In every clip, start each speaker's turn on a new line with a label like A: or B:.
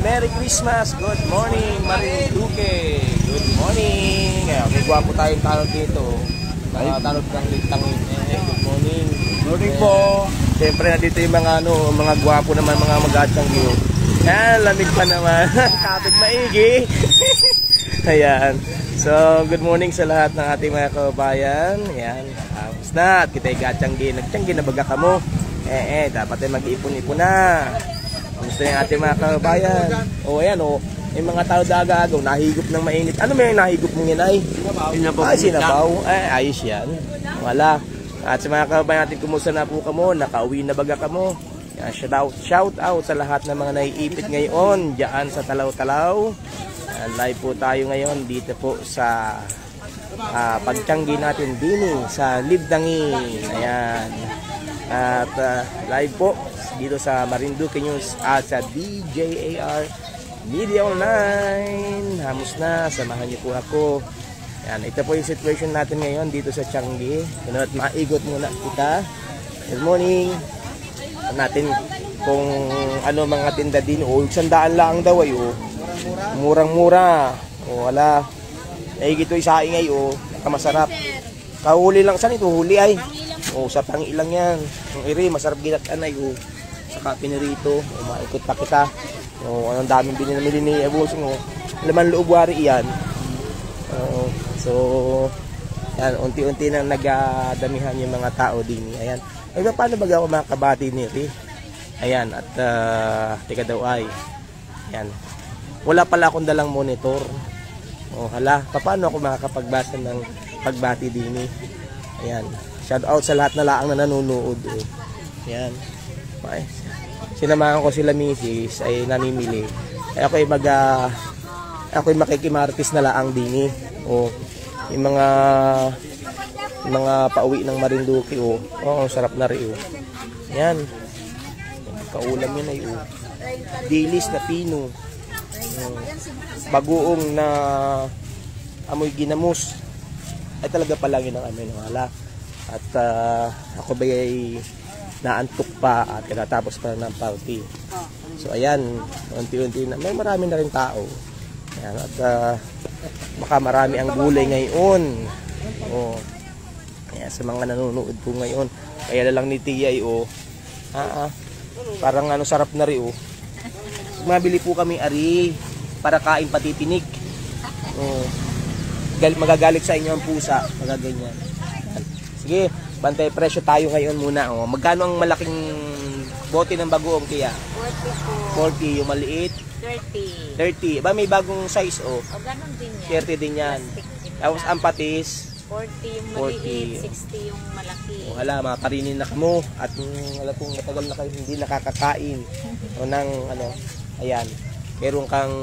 A: Merry Christmas! Good morning, Marinduque! Good morning! May gwapo tayong tanod dito. Tanod ng litangin. Good morning! Good morning po! Siyempre nandito yung mga gwapo naman, mga magatsang view. Yan, lamig pa naman. Kapit maigi. Ayan. So, good morning sa lahat ng ating mga kababayan. Ayan. Tapos na. At kita'y gatsanggi. Nagtsanggi na baga ka mo. Dapat ay mag-ipon-ipon na. Gusto yung ating mga kababayan. Ayan yung mga tao dagagaw, nahigop ng mainit. Ano may nahigop mong yan ay? Sinabaw. Ayos yan. Wala. At sa mga kababayan natin, kumusta na po kamo? Nakauwi na baga kamo? Yan, shout out sa lahat ng mga naiipit ngayon diyan sa Talaw-Talaw. Live po tayo ngayon dito po sa pagtiyanggi natin dini sa Libdangi. Ayan. At live po dito sa Marinduque News at sa DJAR Media Online. Hamos na, samahan niyo po ako. Yan, ito po yung situation natin ngayon dito sa Tianggi. At maigot muna kita. Good morning. Natin kung ano mga tinda din. 100 lang daw ay murang-mura. Wala. Gito yung saing ay masarap. Kahuli lang, saan ito huli ay? Sa tangi lang yan. Yung iri, masarap ginataan ay saka pinirito. Maikot pa kita. Anong daming binili ni Abusing. Laman loob wari yan. So, yan, unti-unti nang nagadamihan yung mga tao din. Ayan. Ay, paano ba ako makabati ni Ri? Ayan, at tika daw ay. Ayan. Wala pala akong dalang monitor. Hala, paano ako makakapagbasa ng pagbati din? Ayan. Shout out sa lahat na laang na nanonood. Ayan. Ay, sinamahan ko sila misis ay namimili. Ay ako'y makikimartis na laang dini. Yung mga pauwi ng Marinduque. Sarap na rin. Yan. Kaulam yun ay dilis na pino. Bagoong na amoy ginamos. Ay talaga pala yun ang amoy ng hala. At ako ba ay naantok pa at katatapos pa ng party. So ayan, unti-unti na may marami na rin tao. Ayan, at baka marami ang gulay ngayon. Ayan, sa mga nanonood po ngayon. Kaya na lang ni Tia ay parang sarap na rin. Mabili po kami ari para kain patitinig. Magagalit sa inyo ang pusa, magaganyan. Sige, bantay presyo tayo ngayon muna. Magkano ang malaking bote ng bagoong, Tia? 40 yung maliit? 30. Ba may bagong size
B: ganun din yan.
A: 30 din yan. Tapos ang patis?
B: 40 yung maliit, 60 yung malaki.
A: Hala, makarinin na kamo. At wala pong matagal na kayo hindi nakakakain. Ayan. Meron kang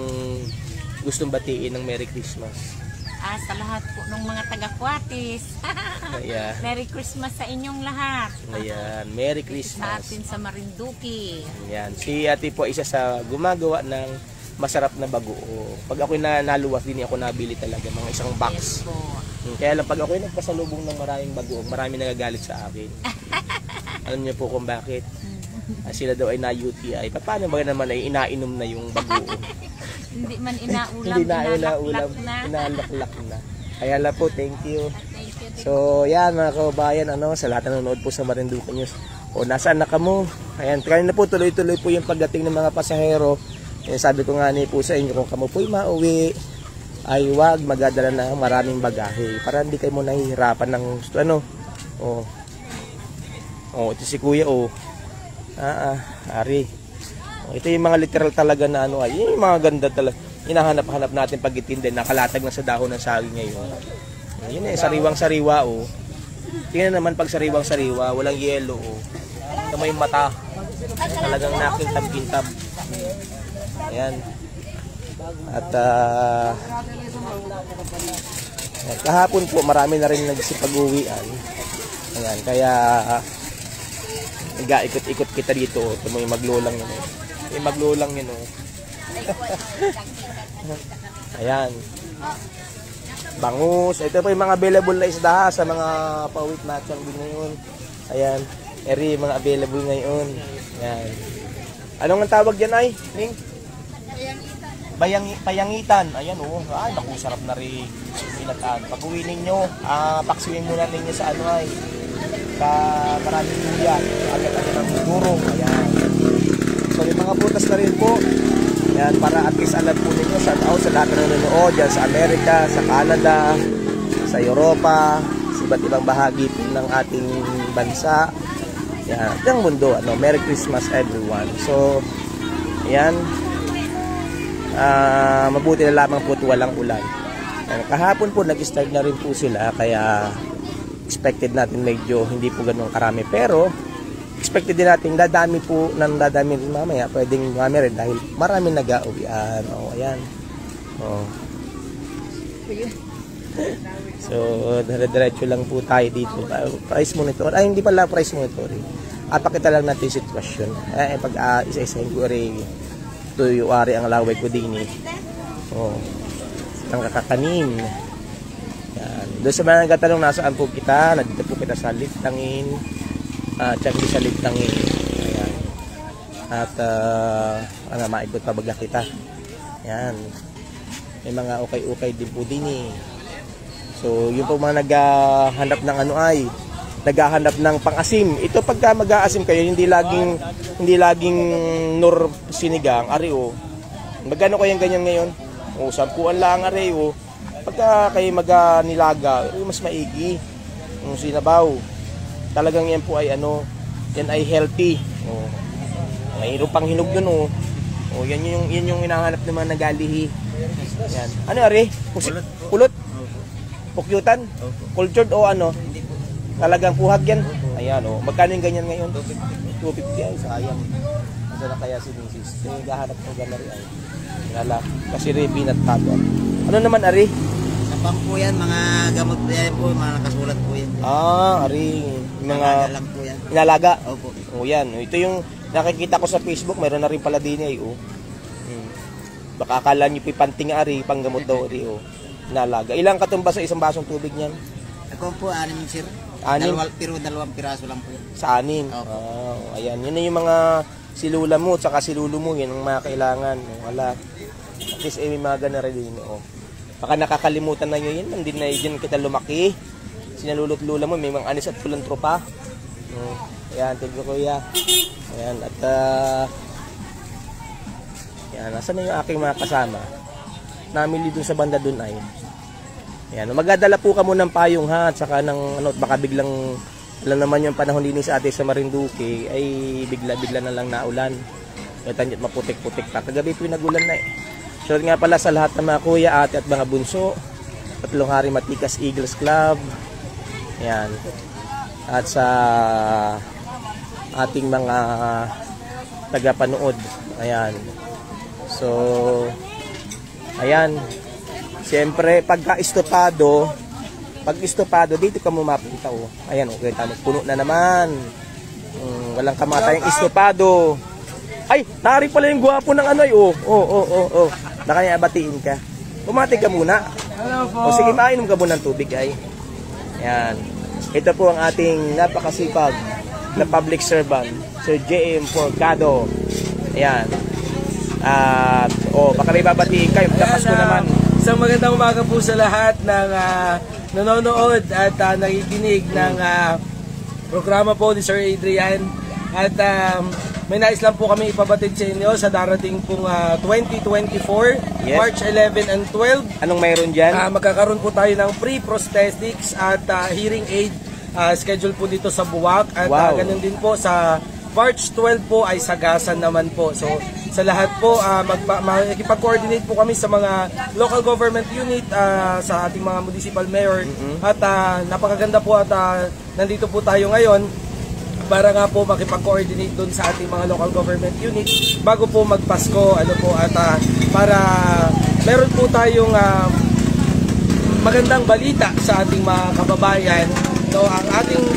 A: gustong batiin ng Merry Christmas.
B: Sa lahat po ng mga taga-Kuatis.
A: Ayan.
B: Merry Christmas sa inyong lahat.
A: Ayan, Merry Christmas.
B: Sa atin sa Marinduque.
A: Ayan, si ate po isa sa gumagawa ng masarap na bagoong. Pag ako'y naluwas din ako nabili talaga mga isang box. Yes, kaya lang pag ako'y nagpasalubong ng maraming bagoong, marami nagagalit sa akin. Alam niyo po kung bakit? Sila daw ay na-UTI. Paano ba naman ay inainom na yung bagoong?
B: Hindi man inaulam,
A: hindi na inaulam, inalaklak na. Kaya lang po, thank you. So, yan mga kababayan, sa lahat na nanonood po sa Marinduque News. Nasaan na kamo? Ayan, kanina po tuloy-tuloy po yung pagdating ng mga pasahero. Sabi ko nga po sa inyo, kung kamo po'y mauwi, ay wag magadala na maraming bagahe. Para hindi kayo mo nahihirapan ng ito si Kuya, Ari. Ito yung mga literal talaga na yung mga ganda talaga. Hinahanap-hanap natin pag itinda, nakalatag na sa dahon ng saging ngayon. Yun sariwang-sariwa Tingnan naman pag sariwang-sariwa, walang yelo Ito may mata. Talagang nakintab-kintab. Ayan. At kahapon po marami na rin nagsipag-uwian. Ayan, kaya nag-ikot-ikot kita dito. Ito mo yung maglulang yun. Yung maglulang yun. Ayan. Bangus. Ito po yung mga available na isda sa mga pauwit na Tianggi ngayon. Ayan. Eri, mga available ngayon. Ayan. Anong ang tawag dyan ay? Ning? Payangitan. Ayan oh. Ay, naku, sarap na rin. Pinataan. Pag uwi ninyo, paksiwin muna ninyo sa ano ay. Sa maraming luya. Agad-agad ng siguro. Ayan. So, yung mga butas na rin po. Ayan, para at least alam po ninyo sa lahat na nanonood dyan sa Amerika, sa Canada, sa Europa, sa iba't ibang bahagi po ng ating bansa. Ayan, ng mundo. Ano, Merry Christmas everyone. So, ayan. Mabuti na lamang po walang ulan. Kahapon po nag-start na rin po sila, kaya expected natin medyo hindi po ganun karami, pero expected din natin dadami rin mamaya, pwedeng mamaya rin dahil marami nag-auwian. Ayan. So dire-diretso lang po tayo dito. Price monitor, hindi pala price monitoring, pakita lang natin yung sitwasyon. Pag isa-isahin ko rin ito ari ang laway ko din ang kakakanin. Yan. Doon sa mga nagtatanong nasaan po kita, nandito po kita sa Liftangin, Changi sa Liftangin. Ayan. At maikot pa bagla kita. Yan. May mga ukay-ukay din po din So yung po mga naghahanap ng naghahanap ng pang-asim. Ito pagka mag-aasim kayo, hindi laging nor sinigang, ari Magkano kayang ganyan ngayon? 10 lang ari Pagka kayo mag-nilaga, mas maigi. Sinabaw. Talagang yan po ay yan ay healthy. Mayroon pang hinog dun yan yung hinahanap ng mga nagalihi. Yan. Ano ari? Pulot? Pukyutan? Cultured o ano? Talagang puhag yan. Ayan magkano yung ganyan ngayon? 250 ay sayang. Ano na kaya si Mrs. Gahanap ng gana rin ay. Kasi rin peanut butter. Ano naman ari?
C: Sapang po yan, mga gamot yan po, mga nakasulat po yan.
A: Ari. Mga
C: lang po yan.
A: Inalaga?
C: Opo.
A: Yan. Ito yung nakikita ko sa Facebook, mayroon na rin pala din Baka akala nyo pipanting ari, panggamot daw ari Inalaga. Ilang katumba sa isang basong tubig niyan?
C: Ako po, 6 sir.
A: 6?
C: Pero 2 piraso lang po yan.
A: Sa 6? Ayan. Yun na yung mga silula mo, tsaka silulo mo, yun ang mga kailangan. Wala. At least may mga gana rin din. Baka nakakalimutan na nyo yun. Hindi na yun kita lumaki. Sinalulot-lula mo, may mga anis at pulang tropa. Ayan, thank you kuya. Ayan, at ayan, nasa na yung aking mga kasama. Namili dun sa banda dun ay. Ayan, magadala po ka muna ng payong at saka ng baka biglang, alam naman yung panahon din sa atin sa Marinduque, ay bigla-bigla na lang naulan. Tanyot maputik-putik pa. Kagabi po nagulan na So nga pala sa lahat ng mga kuya, ate at mga bunso, Tatlong Hari Matikas Eagles Club. Ayan. At sa ating mga tagapanood. Ayan. So, ayan. Siyempre, pag-istopado, dito ka mapunta Ayan, okay, tama. Puno na naman. Walang kamatayang istopado. Ay, nari pala yung gwapo ng Baka niya batiin ka. Bumati ka muna.
C: Hello po.
A: Sige, mainom ka muna ng tubig ay. Ayan. Ito po ang ating napakasipag na public servant, Sir J.M. Forcado. Ayan. At, baka may babatiin kayo. Dapas ko naman.
D: Isang magandang umaga po sa lahat ng nanonood at nakikinig ng programa po ni Sir Adrian. At may nais lang po kami ipabatid sa inyo sa darating pong 2024,
A: Yes.
D: March 11 and 12.
A: Anong mayroon dyan?
D: Magkakaroon po tayo ng free prosthetics at hearing aid schedule po dito sa Buwak. At
A: Wow.
D: ganun din po sa March 12 po ay Sagasan naman po. So sa lahat po, makikipag-coordinate po kami sa mga local government unit, sa ating mga municipal mayor. At napakaganda po at nandito po tayo ngayon para nga po makipag-coordinate doon sa ating mga local government unit bago po magpasko at para meron po tayong magandang balita sa ating mga kababayan. So ang ating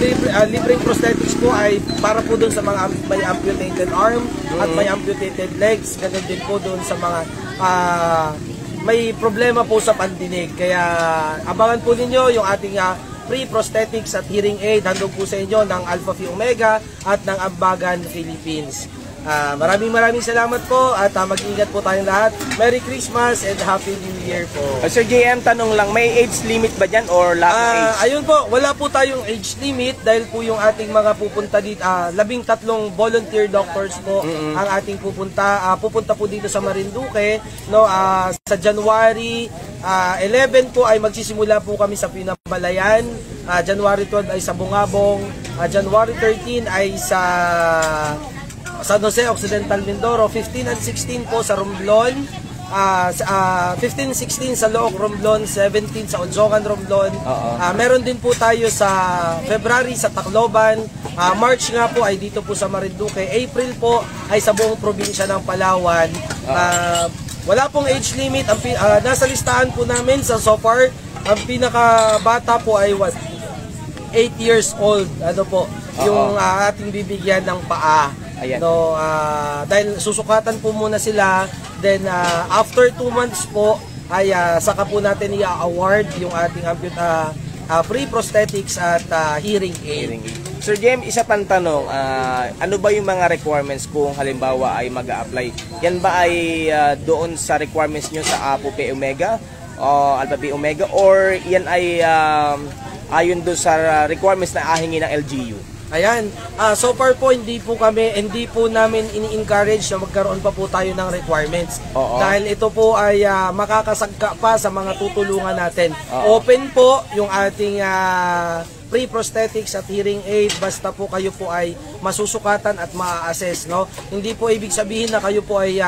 D: libreng prosthetics po ay para po doon sa mga may amputated arm at may amputated legs, ganun din po doon sa mga may problema po sa pandinig. Kaya abangan po ninyo yung ating free prosthetics at hearing aid. Handog po sa inyo ng Alpha Phi Omega at ng Ambagan Philippines. Maraming salamat po at mag-ingat po tayong lahat. Merry Christmas and Happy New Year po.
A: Sir JM, tanong lang, may age limit ba dyan or lack of age?
D: Ayun po, wala po tayong age limit dahil po yung ating mga pupunta dito, 13 volunteer doctors po ang ating pupunta. Pupunta po dito sa Marinduque, no, sa January 11 po ay magsisimula po kami sa Pinabalayan. January 12 ay sa Bungabong. January 13 ay sa San Jose Occidental Mindoro. 15 and 16 po sa Romblon. 15-16 sa Looc, Romblon, 17 sa Onsogan, Romblon. Meron din po tayo sa February sa Tacloban. March nga po ay dito po sa Marinduque. April po ay sa buong probinsya ng Palawan. Wala pong age limit. Nasa listahan po namin sa so far, ang pinakabata po ay 8 years old. Ano po, yung ating bibigyan ng paa.
A: Ayan.
D: No, dahil susukatan po muna sila, then after 2 months po ay saka po natin i-award yung ating free prosthetics at hearing aid.
A: Sir Jem, isa pang tanong, ano ba yung mga requirements kung halimbawa ay mag-a-apply? Yan ba ay doon sa requirements nyo sa Apo Phi Omega o Alpha Phi Omega, or yan ay ayon doon sa requirements na ahingi ng LGU?
D: Ayan, so far po hindi po namin ini-encourage na magkaroon pa po tayo ng requirements. Dahil ito po ay makakasagka pa sa mga tutulungan natin. Open po yung ating free prosthetics at hearing aid, basta po kayo po ay masusukatan at ma-assess, no? Hindi po ibig sabihin na kayo po ay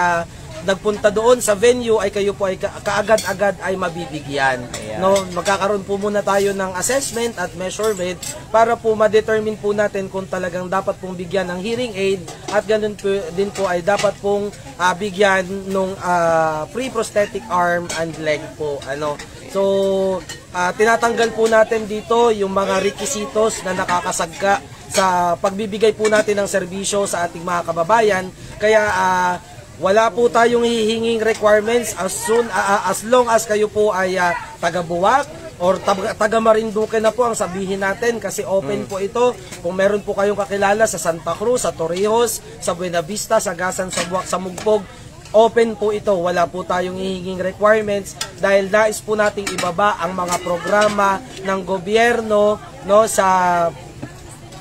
D: nagpunta doon sa venue ay kayo po ay kaagad-agad ay mabibigyan. No, magkakaroon po muna tayo ng assessment at measurement para po ma-determine po natin kung talagang dapat pong bigyan ng hearing aid, at ganun po, din po ay dapat pong bigyan ng free prosthetic arm and leg po. So, tinatanggal po natin dito yung mga requisitos na nakakasagka sa pagbibigay po natin ng serbisyo sa ating mga kababayan. Kaya wala po tayong hihinging requirements as long as kayo po ay taga-Buwak or taga Marinduque na po ang sabihin natin, kasi open po ito. Kung meron po kayong kakilala sa Santa Cruz, sa Torrijos, sa Buena Vista, sa Gasan, sa Buwak, sa Mugpog, open po ito. Wala po tayong hihinging requirements dahil nais po nating ibaba ang mga programa ng gobyerno, no, sa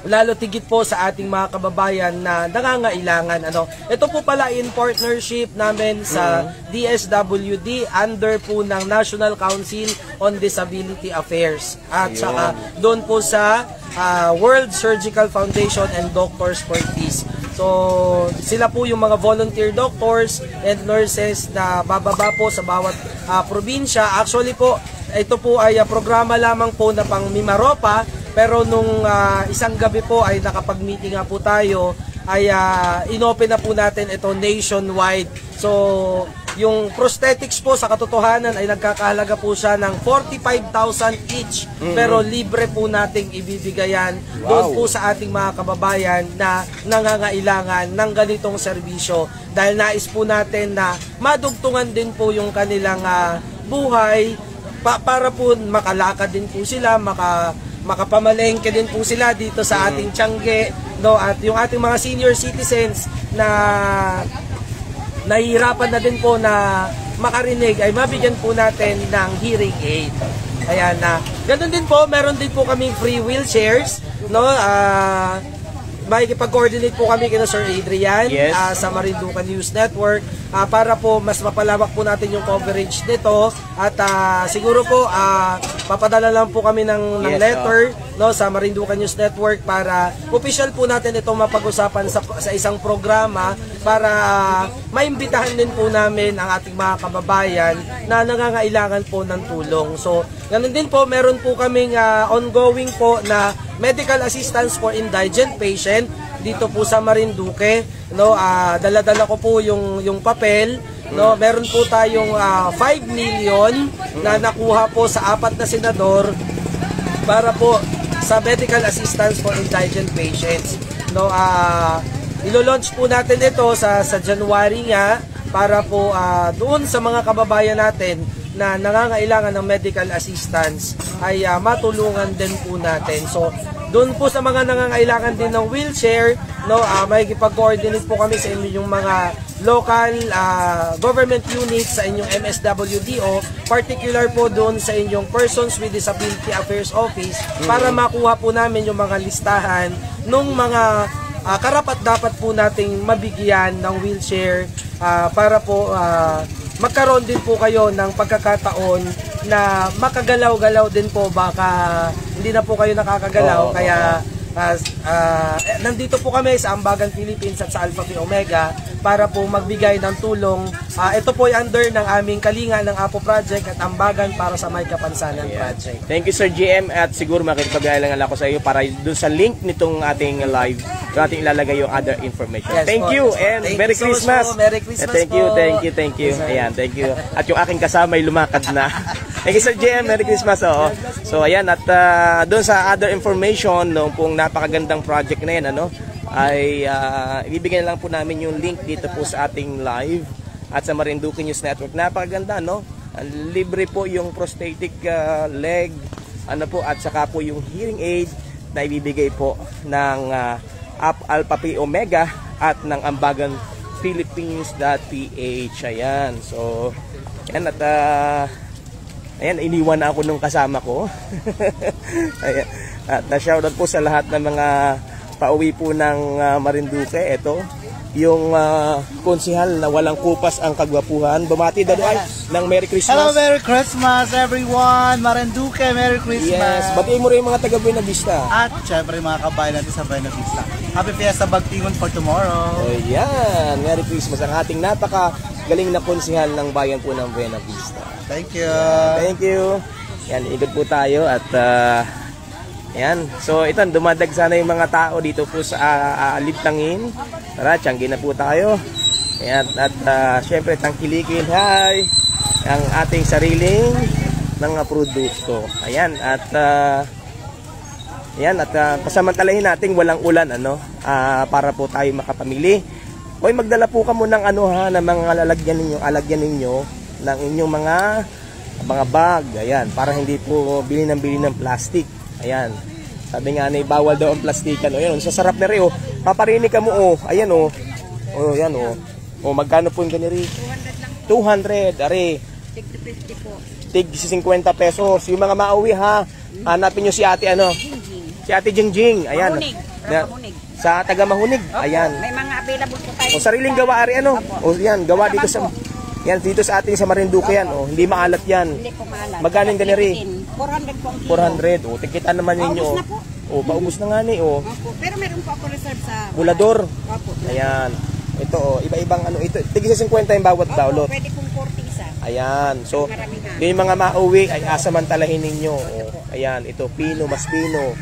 D: lalo tigit po sa ating mga kababayan na nangangailangan. Ito po pala in partnership namin sa DSWD under po ng National Council on Disability Affairs at saka doon po sa World Surgical Foundation and Doctors for Peace. So sila po yung mga volunteer doctors and nurses na bababa po sa bawat probinsya. Actually po, ito po ay programa lamang po na pang Mimaropa. Pero nung isang gabi po ay nakapag-meeting nga po tayo, ay inopen na po natin ito nationwide. So, yung prosthetics po sa katotohanan ay nagkakahalaga po siya ng 45,000 each. Pero libre po nating ibibigayan doon po sa ating mga kababayan na nangangailangan ng ganitong serbisyo. Dahil nais po natin na madugtungan din po yung kanilang buhay para po makalakad din po sila, makapamalengke din po sila dito sa ating Tiangge, no? At yung ating mga senior citizens na nahihirapan na din po na makarinig ay mabigyan po natin ng hearing aid. Ayan na. Ganun din po, meron din po kaming free wheelchairs, no? Makikipag-coordinate po kami kina Sir Adrian sa Marinduque News Network para po mas mapalawak po natin yung coverage nito, at siguro po papadala lang po kami ng letter, no, sa Marinduque News Network para official po natin ito mapag-usapan sa isang programa para maimbitahan din po namin ang ating mga kababayan na nangangailangan po ng tulong. So, ganun din po, meron po kaming ongoing po na medical assistance for indigent patient dito po sa Marinduque, no. Dala-dala ko po yung papel, no. Meron po tayong 5 million na nakuha po sa 4 na senador para po sa medical assistance for indigent patients, no. Ilo-launch po natin ito sa January nga para po doon sa mga kababayan natin na nangangailangan ng medical assistance ay matulungan din po natin. So, doon po sa mga nangangailangan din ng wheelchair, no, makikipag-coordinate po kami sa inyo yung mga local government units sa inyong MSWDO, particular po doon sa inyong Persons with Disability Affairs Office para makuha po namin yung mga listahan ng mga karapat-dapat po nating mabigyan ng wheelchair para po magkaroon din po kayo ng pagkakataon na makagalaw-galaw din po, baka hindi na po kayo nakakagalaw. Kaya nandito po kami sa Ambagan Philippines at sa Alpha Phi Omega para po magbigay ng tulong. Ito po ay under ng aming Kalinga ng Apo Project at Ambagan para sa May Kapansanan Project.
A: Thank you, Sir GM, at siguro makikipag-alangan ako sa iyo para dun sa link nitong ating live, ating ilalagay yung other information.
D: Yes,
A: thank
D: po.
A: you, and
D: Thank
A: Merry
D: you so
A: Christmas.
D: much po. Merry Christmas
A: thank you,
D: po.
A: thank you. Ayan, thank you. At yung aking kasama ay lumakad na. Thank you, Sir GM. Merry Christmas. Oo. So ayan, at doon sa other information nung pong napakagandang project na yan, ay ibibigay lang po namin yung link dito po sa ating live at sa Marinduque News Network. Napakaganda, libre po yung prosthetic leg, at saka po yung hearing aid na ibibigay po ng Alpha Phi Omega at ng Ambagan Philippines.ph. Ayan. So, ayan, at ayan, iniwan na ako nung kasama ko. Ayan. At na-shoutout po sa lahat ng mga pauwi po ng Marinduque. Ito, yung konsihal na walang kupas ang kagwapuhan. Bumati daw ay ng Merry Christmas.
C: Hello, Merry Christmas everyone! Marinduque, Merry Christmas!
A: Yes, batiin mo rin yung mga taga Buena Vista.
C: At syempre mga kabayan natin sa Buena Vista. Happy Fiesta Bagtingon for tomorrow!
A: Oh, yan, Merry Christmas ang ating napakagaling na konsihal ng bayan po ng Buena Vista.
C: Thank you!
A: Thank you! Yan, ikot po tayo at yan. So ito, dumadag sana yung mga tao dito po sa Libtangin. Tara, tiyanggi na po tayo. Ayan, at syempre tangkilikin, hi! Ang ating sariling mga produkto. Ayan, at ayan, at pasamantalahin natin walang ulan, para po tayo makapamili. Hoy, magdala po ka mo ng ng mga alagyan ninyo ng inyong mga bag. Ayan, para hindi po bili ng plastic. Ayan. Sabi nga na bawal daw ang plastikan. O yan, sa sarap na rin. Paparinig ka mo. Ayan o. O yan o. O magkano po yung ganiri? 200. Are.
B: Tig 50 po.
A: Tig 50 pesos. Yung mga mauwi ha. Hanapin nyo si ate Si ate Jingjing. Ayan.
B: Mahunig. Mahunig.
A: Sa taga Mahunig. Ayan.
B: May mga available po tayo.
A: O sariling gawa are O yan. Gawa dito sa... Yan, dito sa ating sa Marinduque yan. Hindi maalat yan.
B: Hindi po maalat.
A: Magkano yung ganiri?
B: 400 po ang kilo.
A: 400. Tigkitan naman ninyo.
B: Paubos na po.
A: Paubos na nga ni.
B: Opo. Pero meron po ako reserve sa...
A: Bulador.
B: Opo.
A: Ayan. Ito iba-ibang ito. Tigisa 50 yung bawat balot.
B: Pwede pong 40 isa.
A: Ayan. So, yung mga mauwi ay asamantalahin ninyo. Ayan, ito pino, mas pino.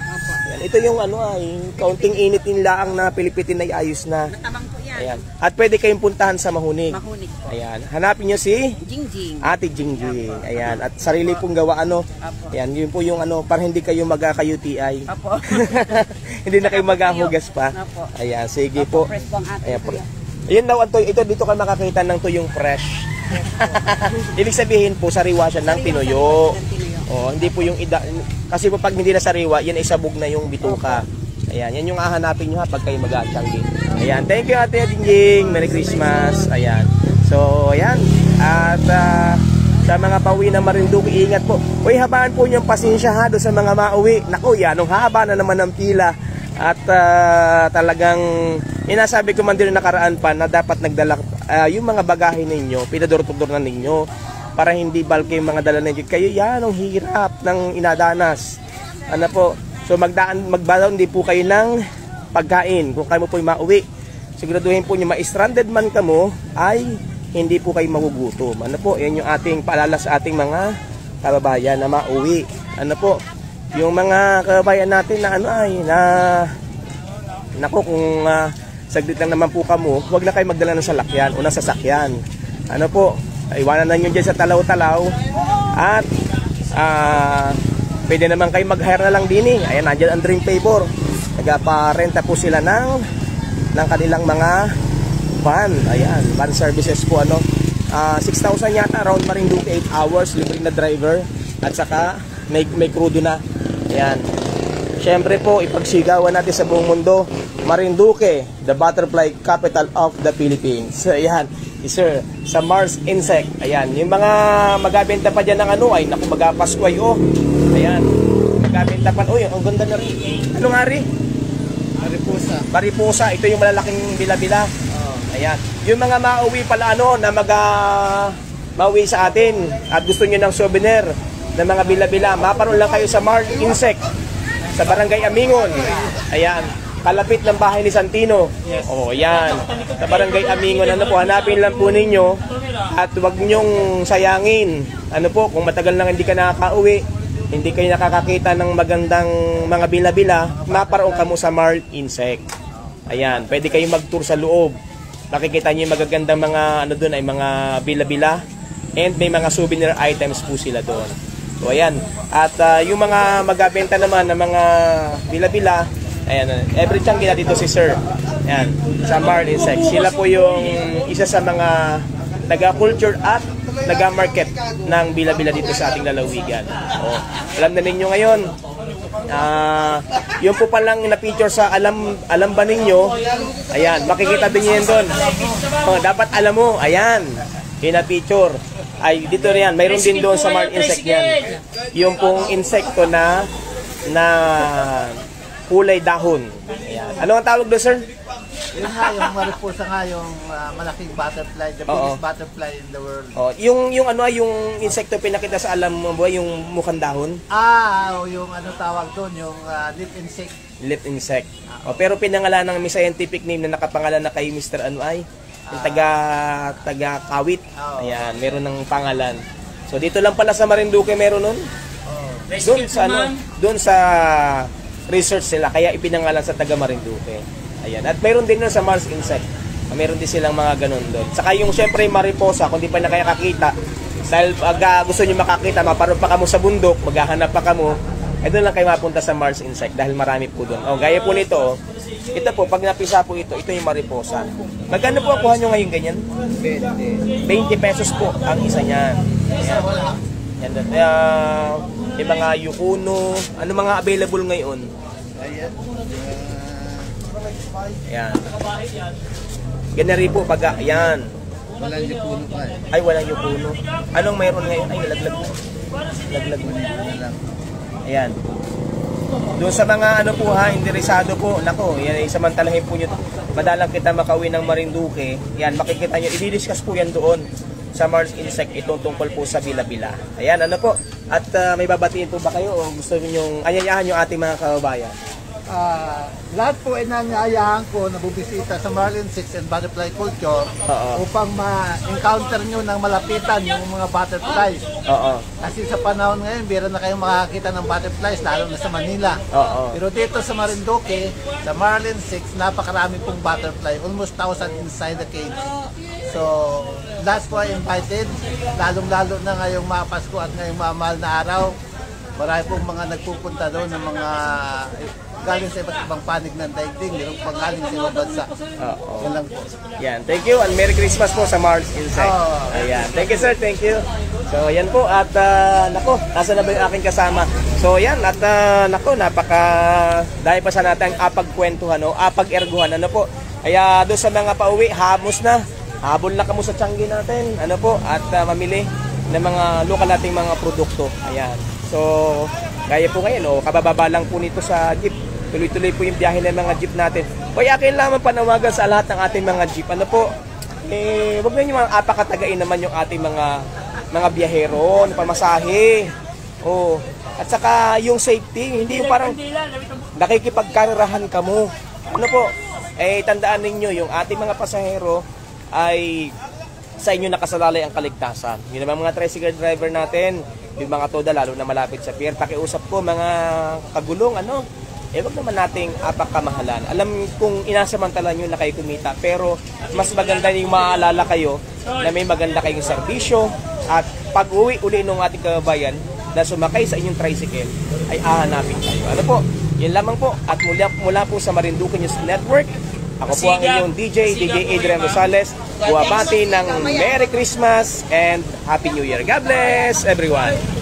A: Ayan, ito yung yung kaunting init nila ang na Pilipitin ay ayos na.
B: Matabang po yan.
A: Ayan. At pwede kayong puntahan sa Mahunig.
B: Mahunig po.
A: Ayan. Hanapin niyo si
B: Jingjing.
A: Ate Jingjing. Ayan. At sarili pong gawa Ayan, yun po yung para hindi kayo magka-UTI.
B: Apo.
A: Hindi na kayo maghahugas pa.
B: Apo.
A: Ayan, sige po.
B: Fresh po ang ating
A: Ayan po.
B: kuya.
A: Ayan daw ang ito dito ka makakita ng tuyong fresh. Ibig sabihin po sariwa siya ng tinuyo. Hindi po yung kasi po pag hindi na sariwa, yan ay sabog na yung bituka. Ayan, yan yung hahanapin nyo pag kayo mag-aatiyanggi. Ayan, thank you Ate Jingjing. Merry Christmas. Ayan. So, ayan. At sa mga pauwi ng Marinduque, ingat po. Uy, habaan po nyo pasensya doon sa mga mauwi. Naku, yan, nung haba na naman ng pila. At talagang inasabi ko man din nakaraan pa na dapat nagdala yung mga bagahe ninyo, pinador-tudor na ninyo para hindi bulky yung mga dala ninyo. Kayo yan, ang hirap ng inadanas. Po, so magbalon din po kayo ng pagkain kung kayo mo po yung mauwi. Siguraduhin po nyo ma-stranded man kamo ay hindi po kayo magugutom. Po, yan yung ating paalala sa ating mga kababayan na mauwi. Po, yung mga kababayan natin na kung saglit lang naman po kamo, huwag na kayo magdala ng salakyan o ng sasakyan. Po, iwanan na nyo dyan sa talaw-talaw at pwede naman kayo mag-hire na lang din Ayan, nandiyan ang Dream Favor. Nagpa-renta po sila ng kanilang mga van. Ayan, van services po 6,000 yata around Marinduque, 8 hours, libre na driver. At saka may crudo na. Ayan. Siyempre po, ipagsigawan natin sa buong mundo, Marinduque, the butterfly capital of the Philippines. Ayan, sir, sa Mars Insect. Ayan, yung mga magabenta pa dyan ng ano ay, naku, magapaskway, oh. Ayan, magabenta pa, oh, ang ganda na rin. Ano nga rin?
C: Mariposa.
A: Mariposa, ito yung malalaking bila-bila. Ayan, yung mga mauwi pala ano, na mauwi sa atin at gusto nyo ng souvenir ng mga bila-bila, maparoon lang kayo sa Mars Insect sa Barangay Amingon. Ayan, kalapit ng bahay ni Santino. Oh, ayan. Sa Barangay Amingon, ano po, hanapin lang po ninyo at huwag nyong sayangin. Ano po, kung matagal nang hindi ka nakaka-uwi, hindi kayo nakakakita ng magandang mga bila-bila, maparoon ka mo sa Mars Insect. Ayan, pwede kayong mag-tour sa loob. Makikita nyo yung magagandang mga ano doon ay mga bila-bila and may mga souvenir items po sila doon. So ayan, at yung mga magabenta naman ng mga bila-bila, ayan, every time gina dito si Sir. Ayan, sa Mars Insect. Sila po yung isa sa mga naga-culture at naga-market ng bila-bila dito sa ating lalawigan. O, alam na ninyo ngayon, yung po palang na-feature sa alam ba ninyo, ayan, makikita din nyo yan doon. Dapat alam mo, ayan, yung na-feature. Ay, dito riyan, mayroon din doon sa Mars Insect yan. Yung pong insekto na kulay dahon. Ayan. Ano ang tawag doon, sir?
C: Yun nga, yung mariposa nga, yung malaking butterfly, the biggest butterfly in the world.
A: Oh, yung ano, yung insekto pinakita sa alam mo ba, yung mukhang dahon?
C: Yung ano tawag doon, yung leaf insect.
A: Leaf insect. Oh, pero pinangalan ng may scientific name na nakapangalan na kay Mr. Ano ay? Yung taga Kawit. Ayan, meron ng pangalan. So dito lang pala sa Marinduque meron nun. Doon sa ano, doon sa research sila kaya ipinangalan sa taga Marinduque. Ayan, at meron din nun sa Mars Insect. Meron din silang mga ganun doon. Saka yung syempre mariposa, kung di pa na kaya kakita, dahil pag gusto niyo makakita, maparoon pa kamo sa bundok, maghahanap pa kamo, doon lang kayo mapunta sa Mars Insect dahil marami po doon. Oh, gaya po nito, oh. Ito po, pag napisa po ito yung mariposa. Magkano po kuha nyo ngayon ganyan? 20 pesos po ang isa niyan. Ayan. Yan doon. Yung mga yukuno, ano mga available ngayon? Ayan. Ganyan rin po pag, ayan.
C: Walang yukuno pa eh.
A: Ay, walang yukuno. Anong mayroon ngayon? Ay, nalaglag na. Nalaglag na. Ayan. Doon sa mga ano po ha, interesado po, nako, yan ay samantalahin po nyo. Madalang kita makauwi ng Marinduque, yan, makikita nyo, i-discuss po yan doon sa Mars Insect, itong tungkol po sa bila-bila. Ayan, ano po, at may babatiin po ba kayo o gusto nyo anyayahan yung ating mga kababayan?
C: Lahat po ay nanyayahan ko na bubisita sa Mars Insect and Butterfly Culture upang ma-encounter nyo ng malapitan yung mga butterflies. Kasi sa panahon ngayon, bira na kayong makakita ng butterflies, lalo na sa Manila. Pero dito sa Marinduque, sa Mars Insect, napakarami pong butterfly, almost 1,000 inside the cage. So, last po ay invited, lalong-lalo na ngayong mga Pasko at ngayong mga mahal na araw. Marami pong mga nagpupunta doon ng mga galing sa iba't ibang panig ng daigdig, mayroong panggaling sa ibang bansa. Yan lang po.
A: Yan, thank you and Merry Christmas po sa Mars Insect. Ayan, thank you sir, thank you. So yan po at nako, nasa na ba yung aking kasama? So yan at nako, napaka dahil pa sa natin apagkwentuhan o apag-erguhan, ano po. Kaya doon sa mga pauwi, hamos na. Habol na kamo sa Tiangge natin, ano po, at mamili ng mga lokal nating mga produkto. Ayan. So, gaya po ngayon, oh, kabababa lang po nito sa jeep. Tuloy-tuloy po yung biyahe ng mga jeep natin. Kaya kailangan panawagan sa lahat ng ating mga jeep. Ano po, wag na nyo mga apakatagain naman yung ating mga biyahero, pamasahe. Oh, at saka yung safety, hindi yung parang nakikipagkarirahan ka mo. Ano po, tandaan ninyo, yung ating mga pasahero ay sa inyo nakasalalay ang kaligtasan. Yun naman mga tricycle driver natin, yung mga toda lalo na malapit sa pier, pakiusap ko mga kagulong, ano, wag naman nating apakamahalan. Alam kung inasamantala nyo na kayo kumita, pero mas maganda yung maalala kayo na may maganda kayong serbisyo at pag uwi uli ng ating kababayan na sumakay sa inyong tricycle ay hahanapin kayo. Ano po, yun lamang po at mula po sa Marinduque News Network, Ako po ang inyong DJ Adrian Rosales. Buwabati ng Merry Christmas and Happy New Year. God bless everyone!